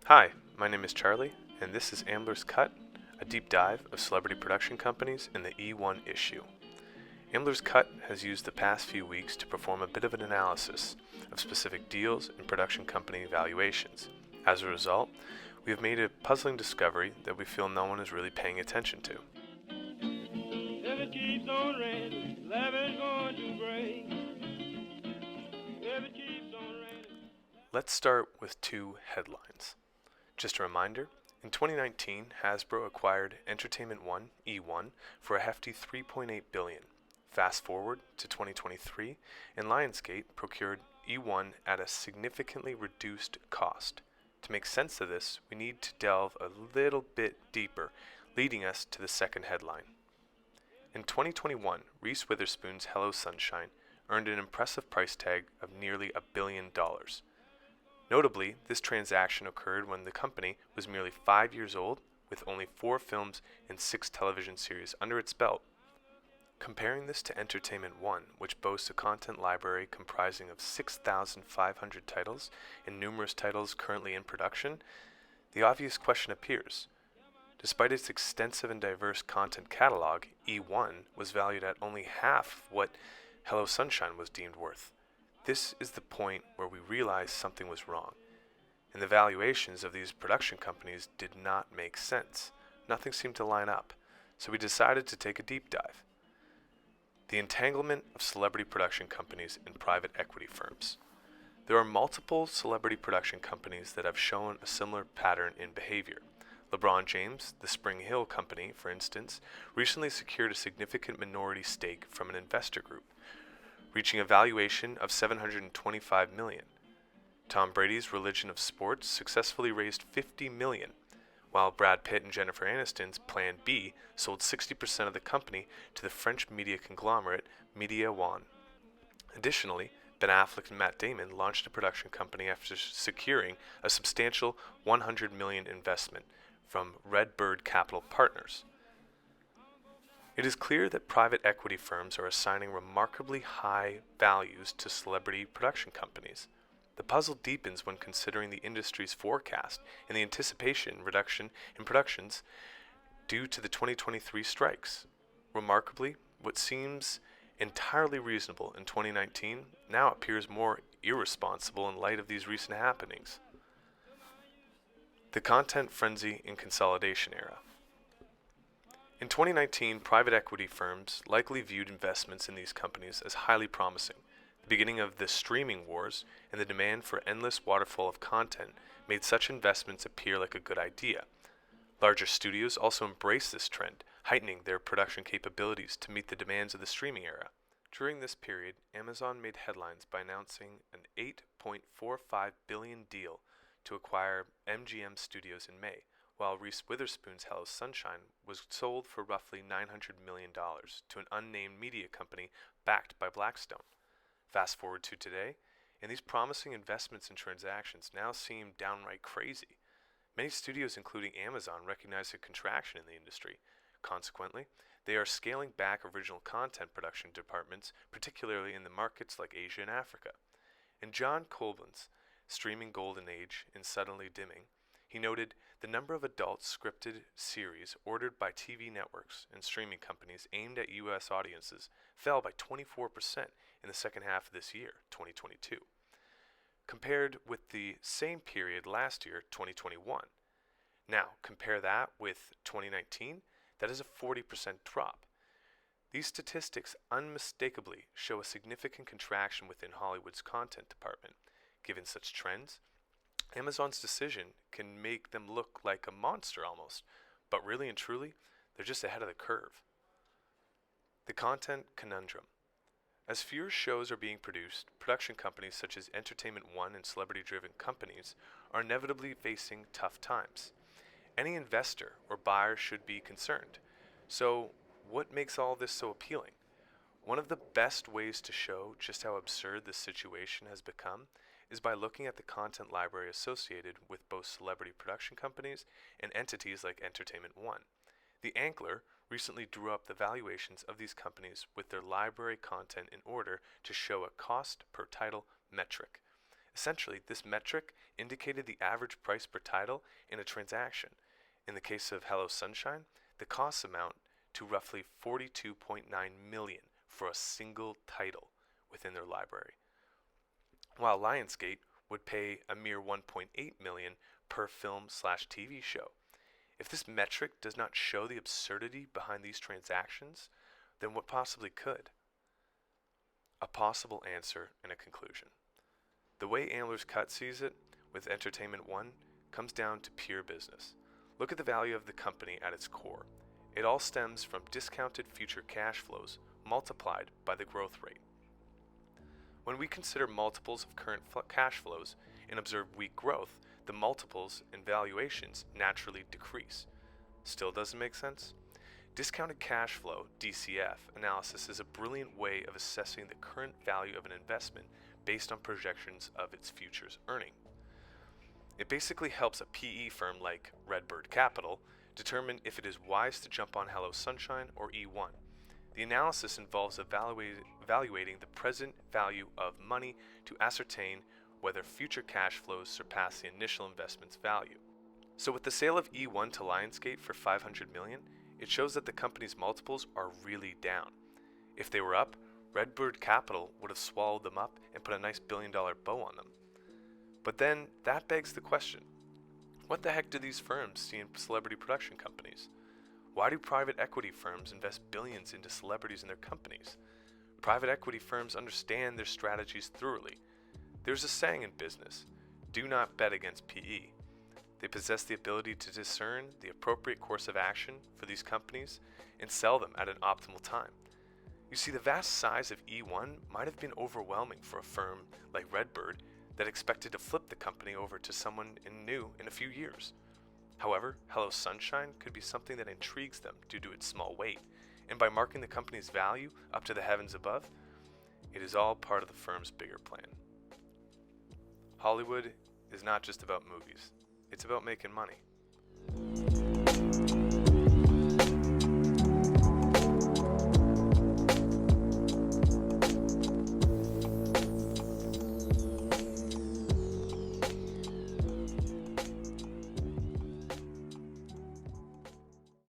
Hi, my name is Charlie, and this is Ambler's Cut, a deep dive of celebrity production companies in the E1 issue. Ambler's Cut has used the past few weeks to perform a bit of an analysis of specific deals and production company valuations. As a result, we have made a puzzling discovery that we feel no one is really paying attention to. If it keeps on raining, love is going to break. If it keeps on raining. Let's start with two headlines. Just a reminder, in 2019, Hasbro acquired Entertainment One, E1, for a hefty $3.8 billion. Fast forward to 2023, and Lionsgate procured E1 at a significantly reduced cost. To make sense of this, we need to delve a little bit deeper, leading us to the second headline. In 2021, Reese Witherspoon's Hello Sunshine earned an impressive price tag of nearly $1 billion. Notably, this transaction occurred when the company was merely 5 years old, with only 4 films and 6 television series under its belt. Comparing this to Entertainment One, which boasts a content library comprising of 6,500 titles and numerous titles currently in production, the obvious question appears. Despite its extensive and diverse content catalog, E1 was valued at only half of what Hello Sunshine was deemed worth. This is the point where we realized something was wrong, and the valuations of these production companies did not make sense. Nothing seemed to line up, so we decided to take a deep dive. The entanglement of celebrity production companies and private equity firms. There are multiple celebrity production companies that have shown a similar pattern in behavior. LeBron James, the Spring Hill Company, for instance, recently secured a significant minority stake from an investor group, reaching a valuation of $725 million. Tom Brady's Religion of Sports successfully raised $50 million, while Brad Pitt and Jennifer Aniston's Plan B sold 60% of the company to the French media conglomerate Media One. Additionally, Ben Affleck and Matt Damon launched a production company after securing a substantial $100 million investment from Redbird Capital Partners. It is clear that private equity firms are assigning remarkably high values to celebrity production companies. The puzzle deepens when considering the industry's forecast and the anticipation reduction in productions due to the 2023 strikes. Remarkably, what seems entirely reasonable in 2019 now appears more irresponsible in light of these recent happenings. The content frenzy and consolidation era. In 2019, private equity firms likely viewed investments in these companies as highly promising. The beginning of the streaming wars and the demand for endless waterfall of content made such investments appear like a good idea. Larger studios also embraced this trend, heightening their production capabilities to meet the demands of the streaming era. During this period, Amazon made headlines by announcing an $8.45 billion deal to acquire MGM Studios in May, while Reese Witherspoon's Hello Sunshine was sold for roughly $900 million to an unnamed media company backed by Blackstone. Fast forward to today, and these promising investments and transactions now seem downright crazy. Many studios, including Amazon, recognize a contraction in the industry. Consequently, they are scaling back original content production departments, particularly in the markets like Asia and Africa. In John Colvin's Streaming Golden Age in Suddenly Dimming, he noted the number of adult scripted series ordered by TV networks and streaming companies aimed at U.S. audiences fell by 24% in the second half of this year, 2022, compared with the same period last year, 2021. Now, compare that with 2019, that is a 40% drop. These statistics unmistakably show a significant contraction within Hollywood's content department. Given such trends, Amazon's decision can make them look like a monster almost, but really and truly, they're just ahead of the curve. The content conundrum. As fewer shows are being produced, production companies such as Entertainment One and celebrity-driven companies are inevitably facing tough times. Any investor or buyer should be concerned. So, what makes all this so appealing? One of the best ways to show just how absurd this situation has become is by looking at the content library associated with both celebrity production companies and entities like Entertainment One. The Ambler recently drew up the valuations of these companies with their library content in order to show a cost per title metric. Essentially, this metric indicated the average price per title in a transaction. In the case of Hello Sunshine, the costs amount to roughly $42.9 million for a single title within their library, while Lionsgate would pay a mere $1.8 million per film/TV show. If this metric does not show the absurdity behind these transactions, then what possibly could? A possible answer and a conclusion. The way Ambler's Cut sees it, with Entertainment One, comes down to pure business. Look at the value of the company at its core. It all stems from discounted future cash flows multiplied by the growth rate. When we consider multiples of current cash flows and observe weak growth, the multiples and valuations naturally decrease. Still doesn't make sense? Discounted cash flow, DCF, analysis is a brilliant way of assessing the current value of an investment based on projections of its future's earning. It basically helps a PE firm like Redbird Capital determine if it is wise to jump on Hello Sunshine or E1. The analysis involves evaluating the present value of money to ascertain whether future cash flows surpass the initial investment's value. So with the sale of E1 to Lionsgate for $500 million, it shows that the company's multiples are really down. If they were up, Redbird Capital would have swallowed them up and put a nice billion-dollar bow on them. But then that begs the question, what the heck do these firms see in celebrity production companies? Why do private equity firms invest billions into celebrities and their companies? Private equity firms understand their strategies thoroughly. There's a saying in business, do not bet against PE. They possess the ability to discern the appropriate course of action for these companies and sell them at an optimal time. You see, the vast size of E1 might have been overwhelming for a firm like Redbird that expected to flip the company over to someone new in a few years. However, Hello Sunshine could be something that intrigues them due to its small weight, and by marking the company's value up to the heavens above, it is all part of the firm's bigger plan. Hollywood is not just about movies, it's about making money.